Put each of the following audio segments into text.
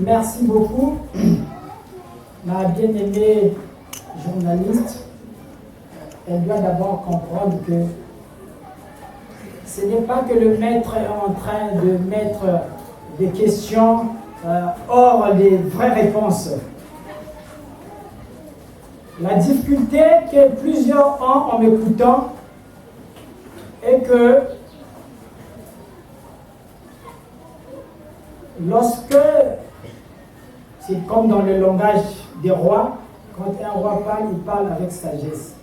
Merci beaucoup, ma bien-aimée journaliste. Elle doit d'abord comprendre que ce n'est pas que le maître est en train de mettre des questions hors des vraies réponses. La difficulté que plusieurs ont en m'écoutant est que lorsque, c'est comme dans le langage des rois, quand un roi parle, il parle avec sagesse.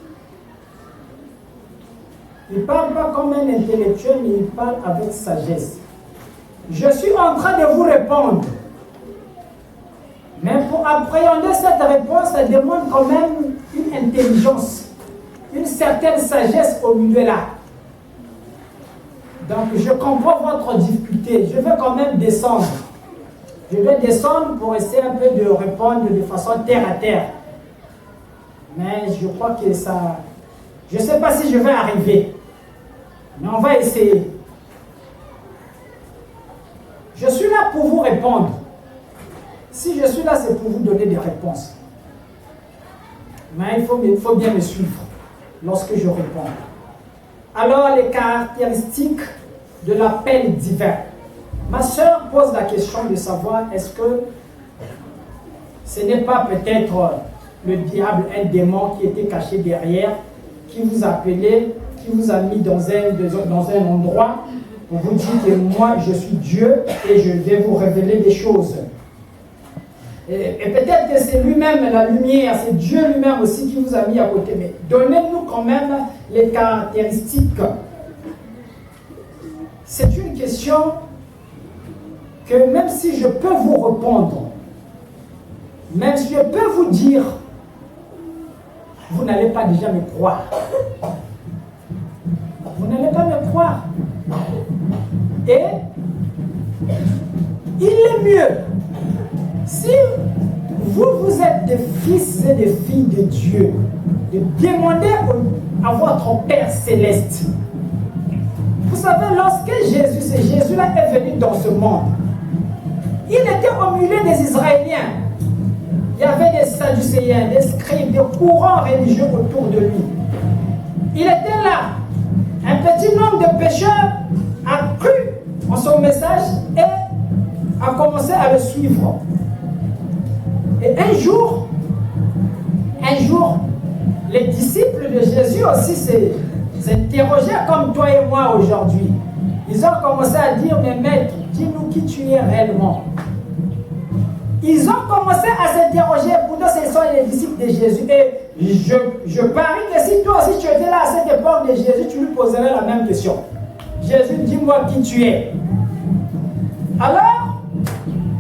Il ne parle pas comme un intellectuel, mais il parle avec sagesse. Je suis en train de vous répondre. Mais pour appréhender cette réponse, ça demande quand même une intelligence, une certaine sagesse au milieu là. Donc je comprends votre difficulté. Je vais quand même descendre. Je vais descendre pour essayer un peu de répondre de façon terre à terre. Mais je crois que ça... Je ne sais pas si je vais arriver. Mais on va essayer. Je suis là pour vous répondre. Si je suis là, c'est pour vous donner des réponses. Mais il faut bien me suivre lorsque je réponds. Alors, les caractéristiques de l'appel divin. Ma sœur pose la question de savoir est-ce que ce n'est pas peut-être le diable, un démon qui était caché derrière, qui vous a appelé, qui vous a mis dans un endroit pour vous dire que moi je suis Dieu et je vais vous révéler des choses. Et peut-être que c'est lui-même la lumière, c'est Dieu lui-même aussi qui vous a mis à côté. Mais donnez-nous quand même les caractéristiques. C'est une question que même si je peux vous répondre, même si je peux vous dire, vous n'allez pas déjà me croire. Vous n'allez pas me croire. Et il est mieux si vous êtes des fils et des filles de Dieu, de demander à votre Père céleste. Vous savez, lorsque Jésus-là est venu dans ce monde, il était au milieu des Israéliens. Il y avait des Sadducéens, des scribes, des courants religieux autour de lui. Il était là. Un petit nombre de pécheurs a cru en son message et a commencé à le suivre. Et un jour, les disciples de Jésus aussi s'interrogeaient comme toi et moi aujourd'hui. Ils ont commencé à dire, mais maître, dis-nous qui tu es réellement. Ils ont commencé à s'interroger, pourtant ce sont les disciples de Jésus. Et je parie que si toi aussi tu étais là à cette époque de Jésus, tu lui poserais la même question. Jésus, dis-moi qui tu es. Alors,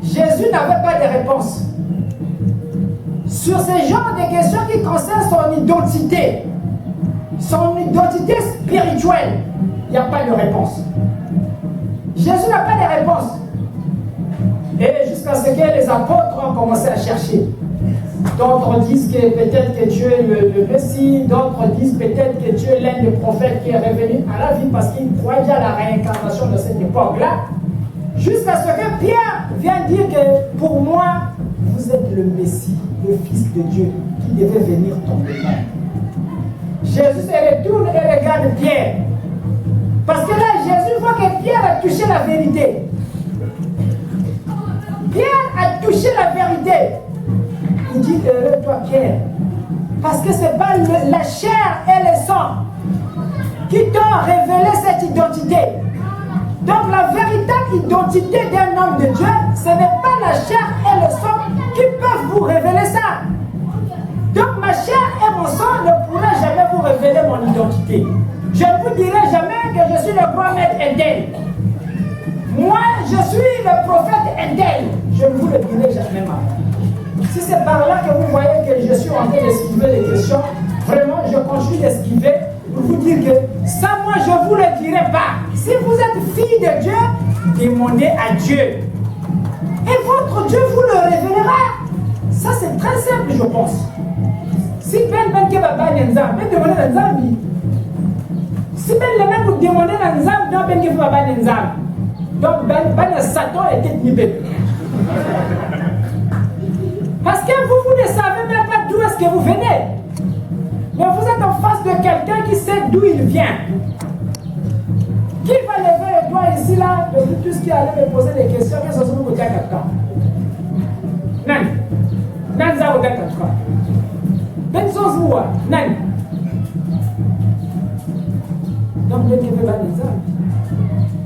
Jésus n'avait pas de réponse. Sur ce genre de questions qui concernent son identité spirituelle, il n'y a pas de réponse. Jésus n'a pas de réponse. Et jusqu'à ce que les apôtres ont commencé à chercher. D'autres disent que peut-être que Dieu est le Messie, d'autres disent peut-être que Dieu est l'un des prophètes qui est revenu à la vie parce qu'il croyait déjà à la réincarnation de cette époque-là. Jusqu'à ce que Pierre vienne dire que pour moi, vous êtes le Messie, le Fils de Dieu qui devait venir tomber là. Jésus se retourne et regarde Pierre. Parce que là, Jésus voit que Pierre a touché la vérité. Pierre a touché la vérité. Il dit, heureux toi Pierre, parce que ce n'est pas la chair et le sang qui t'ont révélé cette identité. Donc la véritable identité d'un homme de Dieu, ce n'est pas la chair et le sang qui peuvent vous révéler ça. Donc ma chair et mon sang ne pourraient jamais vous révéler mon identité. Je ne vous dirai jamais que je suis le grand maître Endel. Moi, je suis le prophète Endel. Je ne vous le dirai jamais. Si c'est par là que vous voyez que je suis en train d'esquiver les questions, vraiment, je continue d'esquiver pour vous dire que ça, moi, je ne vous le dirai pas. Si vous êtes fille de Dieu, demandez à Dieu. Et votre Dieu vous le révélera. Ça, c'est très simple, je pense. Si ben qui va pas n'enzam, ben demandez n'enzam. Si ben le même vous demandez n'enzam, donc ben qui va pas n'enzam. Donc ben Satan était libéré. Parce que vous ne savez même pas d'où est-ce que vous venez. Mais vous êtes en face de quelqu'un qui sait d'où il vient. Qui va lever le doigt ici, là, de tout ce qui allait me poser des questions, que ce soit pour dire quelqu'un. Nan. Nan, ça vous dit quelqu'un. Ben, ça vous voit. Nan. Donc, vous devez pas les âmes.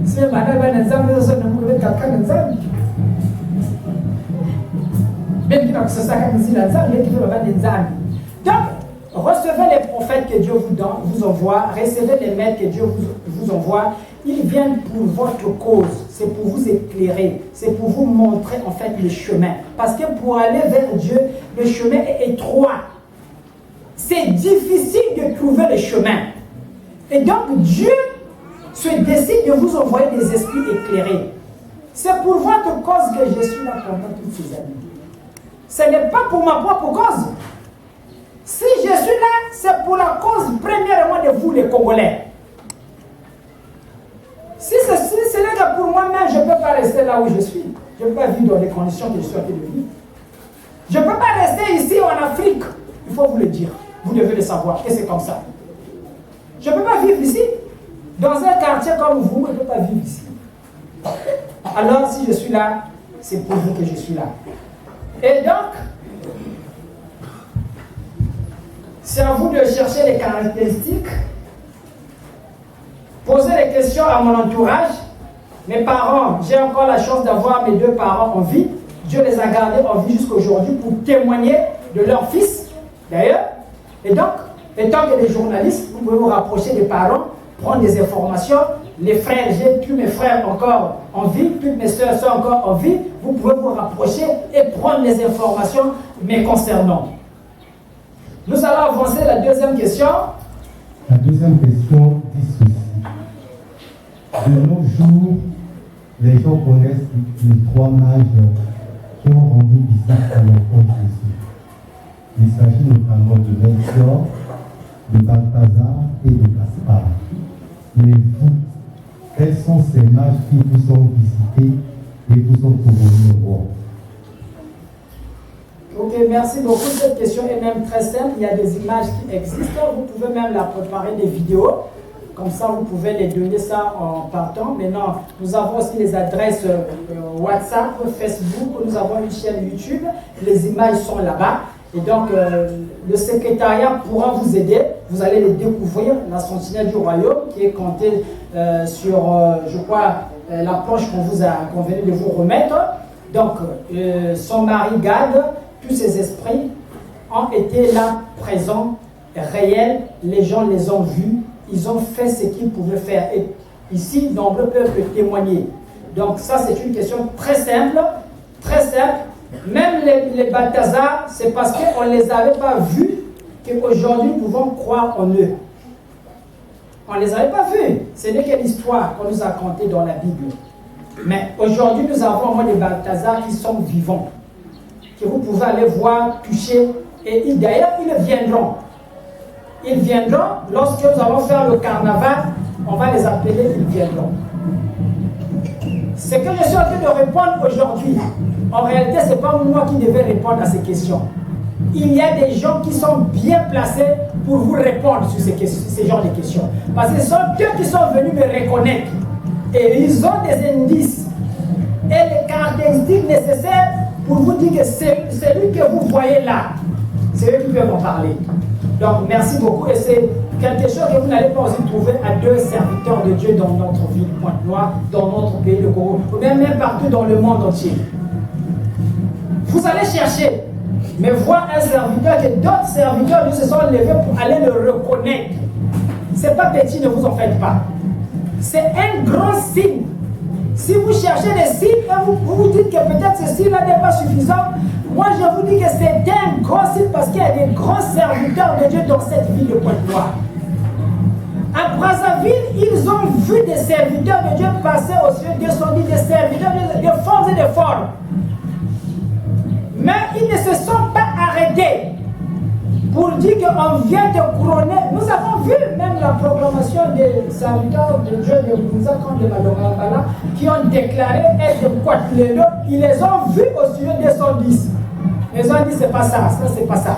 Si madame va les âmes, vous devez quelqu'un les âmes. Bien qu'il y ait ça, les âmes, bien qu'il y ait les âmes. Donc, recevez les prophètes que Dieu vous envoie, recevez les maîtres que Dieu vous envoie. Ils viennent pour votre cause, c'est pour vous éclairer, c'est pour vous montrer en fait le chemin. Parce que pour aller vers Dieu, le chemin est étroit. C'est difficile de trouver le chemin. Et donc Dieu se décide de vous envoyer des esprits éclairés. C'est pour votre cause que je suis là pendant toutes ces années. Ce n'est pas pour ma propre cause. Si je suis là, c'est pour la cause premièrement de vous les Congolais. Si ce n'est que pour moi-même, je ne peux pas rester là où je suis. Je ne peux pas vivre dans les conditions que je suis en train de vivre. Je ne peux pas rester ici en Afrique. Il faut vous le dire. Vous devez le savoir. Et c'est comme ça. Je ne peux pas vivre ici. Dans un quartier comme vous, je ne peux pas vivre ici. Alors, si je suis là, c'est pour vous que je suis là. Et donc, c'est à vous de chercher les caractéristiques. Poser des questions à mon entourage. Mes parents, j'ai encore la chance d'avoir mes 2 parents en vie. Dieu les a gardés en vie jusqu'à aujourd'hui pour témoigner de leur fils, d'ailleurs. Et donc, étant que les journalistes, vous pouvez vous rapprocher des parents, prendre des informations. Les frères, j'ai tous mes frères encore en vie, toutes mes soeurs sont encore en vie. Vous pouvez vous rapprocher et prendre les informations me concernant. Nous allons avancer à la deuxième question. La deuxième question dit ceci. De nos jours, les gens connaissent les 3 mages qui ont rendu visite à l'enfant Jésus. Il s'agit notamment de Melchior, de Balthazar et de Gaspard. Mais vous, quels sont ces mages qui vous ont visité et vous ont couronnés au roi? Ok, merci beaucoup. Cette question est même très simple. Il y a des images qui existent. Vous pouvez même la préparer des vidéos. Comme ça, vous pouvez les donner ça en partant. Maintenant, nous avons aussi les adresses WhatsApp, Facebook. Nous avons une chaîne YouTube. Les images sont là-bas. Et donc, le secrétariat pourra vous aider. Vous allez les découvrir. La sentinelle du royaume qui est comptée sur, je crois, la poche qu'on venait de vous remettre. Donc, son mari Gad, tous ces esprits ont été là, présents, réels. Les gens les ont vus. Ils ont fait ce qu'ils pouvaient faire. Et ici, nombreux peuvent témoigner. Donc ça, c'est une question très simple. Très simple. Même les Balthazar, c'est parce qu'on ne les avait pas vus qu'aujourd'hui, nous pouvons croire en eux. On ne les avait pas vus. Ce n'est que l'histoire qu'on nous a contée dans la Bible. Mais aujourd'hui, nous avons au moins des Balthazar qui sont vivants. Que vous pouvez aller voir, toucher. Et d'ailleurs, ils viendront. Ils viendront, lorsque nous allons faire le carnaval, on va les appeler, ils viendront. Ce que je suis en train de répondre aujourd'hui, en réalité, ce n'est pas moi qui devais répondre à ces questions. Il y a des gens qui sont bien placés pour vous répondre sur ces genres de questions. Parce que ce sont eux qui sont venus me reconnaître. Et ils ont des indices et les caractéristiques nécessaires pour vous dire que c'est celui que vous voyez là. C'est eux qui peuvent en parler. Donc, merci beaucoup. Et c'est quelque chose que vous n'allez pas aussi trouver à 2 serviteurs de Dieu dans notre ville Pointe-Noire, dans notre pays, le Congo, ou même partout dans le monde entier. Vous allez chercher, mais voir un serviteur que d'autres serviteurs se sont levés pour aller le reconnaître. C'est pas petit, ne vous en faites pas. C'est un grand signe. Si vous cherchez des signes, vous vous dites que peut-être ce signe-là n'est pas suffisant. Moi, je vous dis que c'est un grand signe parce qu'il y a des grands serviteurs de Dieu dans cette ville de Pointe-Noire. À Brazzaville, ils ont vu des serviteurs de Dieu passer au ciel. Dieu sont dit des serviteurs de force et de forme. Mais ils ne se sont pas arrêtés. pour dire qu'on vient de couronner. Nous avons vu même la proclamation des serviteurs de Dieu de Bouza comme de Malongambala qui ont déclaré être Kouatlelo. Ils les ont vus au studio 210. Ils ont dit c'est pas ça, ça c'est pas ça.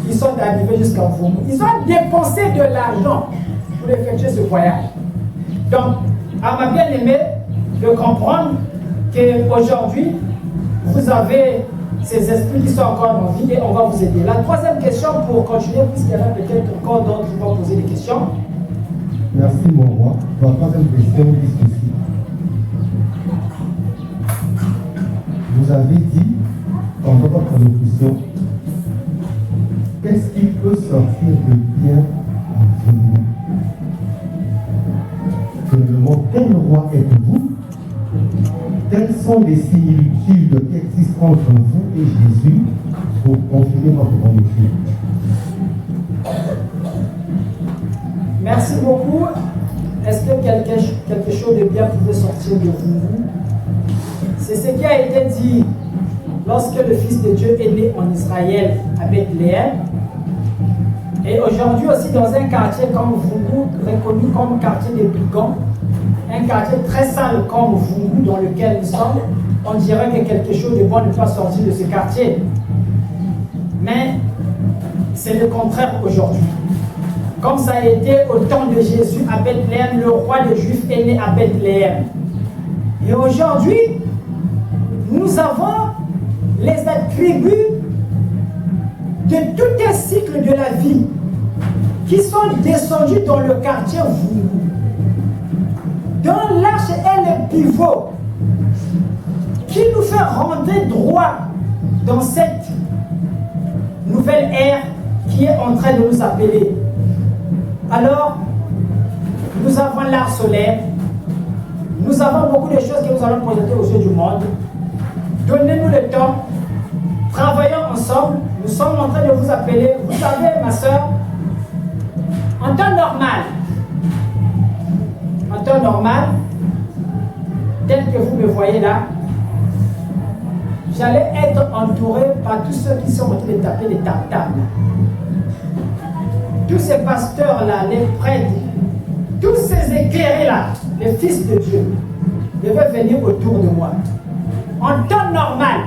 Ils sont arrivés jusqu'à vous. Ils ont dépensé de l'argent pour effectuer ce voyage. Donc, à ma bien-aimée, de comprendre qu'aujourd'hui, vous avez ces esprits qui sont encore en vie et on va vous aider. La troisième question pour continuer, puisqu'il y en a peut-être encore d'autres qui vont poser des questions. Merci mon roi. La troisième question dit ceci. Vous avez dit, dans votre allocution, qu'est-ce qui peut sortir de bien en vous? Finalement, quel roi êtes-vous? Quelles sont les similitudes qui existent entre vous et Jésus pour confirmer votre volonté? Merci beaucoup. Est-ce que quelque chose de bien pouvait sortir de vous? C'est ce qui a été dit lorsque le Fils de Dieu est né en Israël à Bethléem. Et aujourd'hui aussi dans un quartier comme vous, reconnu comme quartier des brigands, un quartier très sale comme vous, dans lequel nous sommes, on dirait que quelque chose de bon ne pas sortir de ce quartier. Mais c'est le contraire aujourd'hui. Comme ça a été au temps de Jésus à Bethléem, le roi des Juifs est né à Bethléem. Et aujourd'hui, nous avons les attributs de tout un cycle de la vie qui sont descendus dans le quartier vous. Dans l'arche est le pivot qui nous fait rentrer droit dans cette nouvelle ère qui est en train de nous appeler. Alors, nous avons l'art solaire, nous avons beaucoup de choses que nous allons présenter aux yeux du monde. Donnez-nous le temps, travaillons ensemble, nous sommes en train de vous appeler. Vous savez, ma soeur, en temps normal, tel que vous me voyez là, j'allais être entouré par tous ceux qui sont en train de taper les tam-tams. Tous ces pasteurs-là, les prêtres, tous ces éclairés-là, les fils de Dieu, devaient venir autour de moi. En temps normal,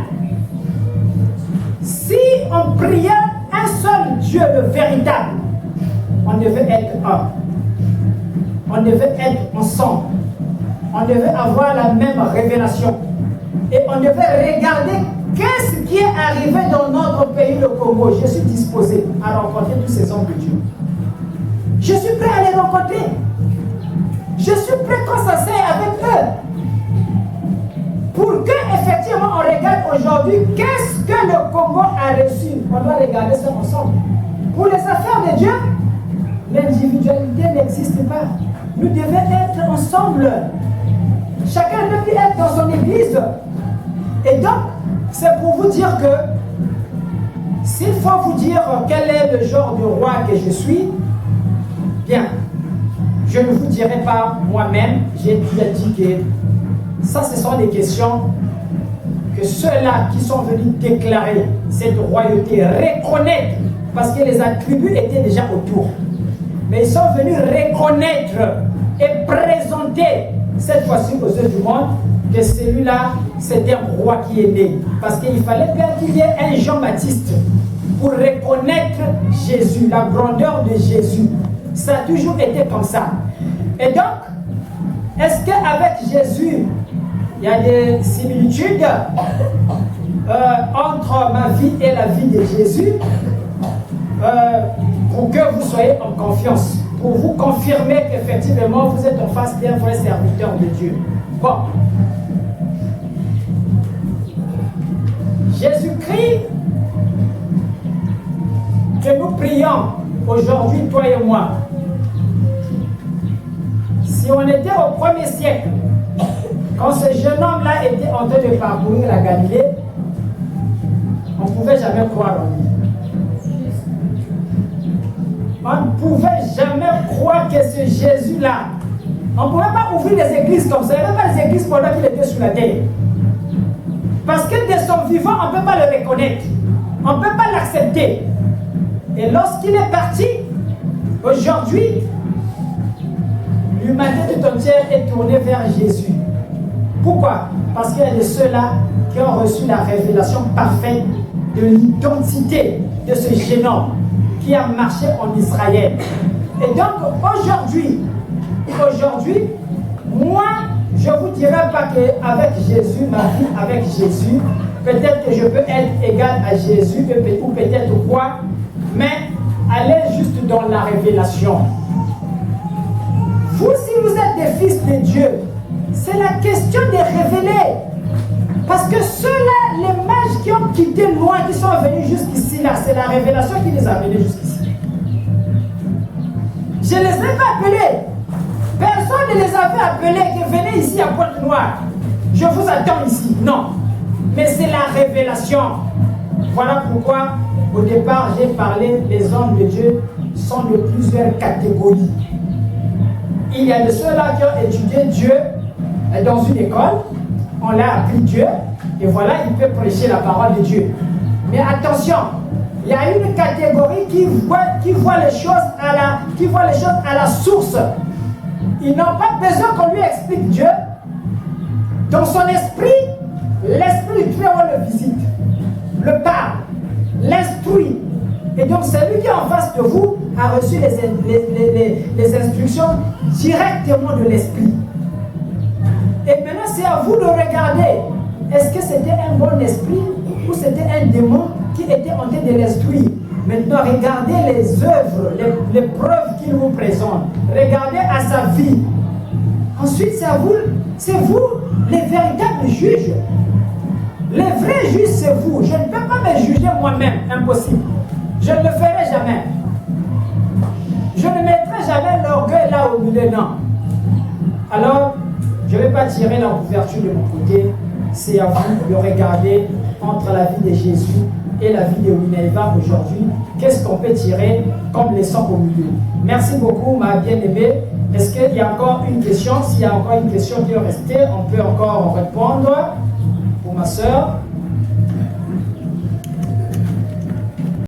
si on priait un seul Dieu, le véritable, on devait être un. On devait être ensemble. On devait avoir la même révélation. Et on devait regarder qu'est-ce qui est arrivé dans notre pays, le Congo. Je suis disposé à rencontrer tous ces hommes de Dieu. Je suis prêt à les rencontrer. Je suis prêt qu'on s'asseye avec eux. Pour que, effectivement, on regarde aujourd'hui qu'est-ce que le Congo a reçu. On doit regarder ça ensemble. Pour les affaires de Dieu, l'individualité n'existe pas. Nous devons être ensemble. Chacun ne peut plus être dans son église. Et donc, c'est pour vous dire que s'il faut vous dire quel est le genre de roi que je suis, bien, je ne vous dirai pas moi-même. J'ai déjà dit que ça, ce sont des questions que ceux-là qui sont venus déclarer cette royauté reconnaître, parce que les attributs étaient déjà autour. Mais ils sont venus reconnaître et présenter cette fois-ci aux yeux du monde que celui-là, c'est un roi qui est né. Parce qu'il fallait bien qu'il y ait un Jean-Baptiste pour reconnaître Jésus, la grandeur de Jésus. Ça a toujours été comme ça. Et donc, est-ce qu'avec Jésus, il y a des similitudes entre ma vie et la vie de Jésus? Pour que vous soyez en confiance, pour vous confirmer qu'effectivement vous êtes en face d'un vrai serviteur de Dieu. Bon. Jésus-Christ, que nous prions aujourd'hui, toi et moi, si on était au 1er siècle, quand ce jeune homme-là était en train de parcourir la Galilée, on ne pouvait jamais croire en lui. On ne pouvait jamais croire que ce Jésus-là, on ne pouvait pas ouvrir des églises comme ça. Il n'y avait pas des églises pendant qu'il était sur la terre. Parce que de son vivant, on ne peut pas le reconnaître. On ne peut pas l'accepter. Et lorsqu'il est parti, aujourd'hui, l'humanité tout entière est tournée vers Jésus. Pourquoi? Parce qu'il y a de ceux-là qui ont reçu la révélation parfaite de l'identité de ce jeune homme qui a marché en Israël. Et donc aujourd'hui, moi, je ne vous dirai pas qu'avec Jésus, ma vie avec Jésus, peut-être que je peux être égal à Jésus, ou peut-être quoi, mais allez juste dans la révélation. Vous, si vous êtes des fils de Dieu, c'est la question de révéler. Parce que ceux-là, les mages qui ont quitté loin, qui sont venus jusqu'ici, là, c'est la révélation qui les a venus jusqu'ici. Je ne les ai pas appelés. Personne ne les avait appelés que venez ici à Pointe-Noire. Je vous attends ici. Non. Mais c'est la révélation. Voilà pourquoi, au départ, j'ai parlé, les hommes de Dieu sont de plusieurs catégories. Il y a de ceux-là qui ont étudié Dieu dans une école. On l'a appris Dieu. Et voilà, il peut prêcher la parole de Dieu. Mais attention, il y a une catégorie qui voit les choses à la source. Ils n'ont pas besoin qu'on lui explique Dieu. Dans son esprit, l'esprit de Dieu, on le visite, le parle, l'instruit. Et donc celui qui est en face de vous a reçu les instructions directement de l'esprit. Et maintenant, c'est à vous de regarder. Est-ce que c'était un bon esprit ou c'était un démon qui était en train de l'instruire? Maintenant, regardez les œuvres, les preuves qu'il vous présente. Regardez à sa vie. Ensuite, c'est vous les véritables juges. Les vrais juges, c'est vous. Je ne peux pas me juger moi-même, impossible. Je ne le ferai jamais. Je ne mettrai jamais l'orgueil là au milieu, non. Alors, je ne vais pas tirer la couverture de mon côté. C'est à vous de regarder entre la vie de Jésus et la vie de Wineva aujourd'hui. Qu'est-ce qu'on peut tirer comme leçon au milieu? Merci beaucoup, ma bien-aimée. Est-ce qu'il y a encore une question? S'il y a encore une question qui est restée, on peut encore répondre.